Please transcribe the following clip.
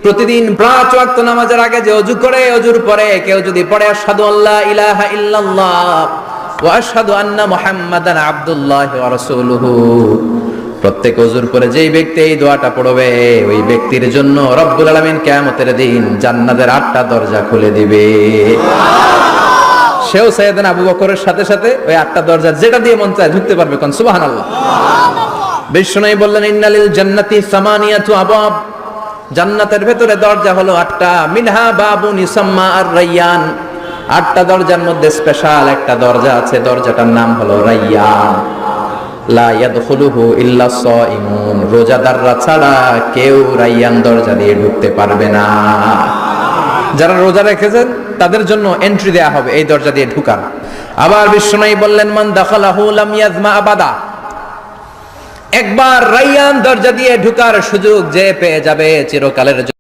প্রতিদিন 5 ওয়াক্ত নামাজের আগে যে ওযু করে, ওযুর পরে কেউ যদি পড়ে আশহাদু আল্লা ইলাহা ইল্লাল্লাহ ওয়া আশহাদু আন্না মুহাম্মাদান আবদুল্লাহ ওয়া রাসূলুহু, প্রত্যেক ওযুর পরে যেই ব্যক্তি এই দোয়াটা পড়বে ওই ব্যক্তির জন্য রব্বুল আলামিন কিয়ামতের দিন জান্নাতের 8টা দরজা খুলে দিবে। সেও সাইয়েদনা আবু বকরের সাথে সাথে ওই 8টা দরজা যেটা দিয়ে মন চায় ঢুকতে পারবে। কোন সুবহানাল্লাহ। বিষ্ণু বললেন ইন্নালিল জান্নাতি সামানিয়াতু আবাব, জান্নাতের ভেতরে দরজা হলো 8টা। মিনহা বাবুন ইউসাম্মা আর-রায়্যান, 8টা দরজার মধ্যে স্পেশাল একটা দরজা আছে, দরজাটার নাম হলো রায়্যান। লা ইয়াদখুলুহু ইল্লা সাইমুন, রোজাদাররা ছাড়া কেউ রায়্যান দরজা দিয়ে ঢুকতে পারবে না। যারা রোজা রেখেছেন তাদের জন্য এন্ট্রি দেয়া হবে এই দরজা দিয়ে ঢুকার। আবার বিষ্ণু বললেন মান দাখালাহু লাম ইয়াজমা আবাদা, একবার রায়্যান দরজা দিয়ে ঢুকার সুযোগ যে পেয়ে যাবে চিরকালের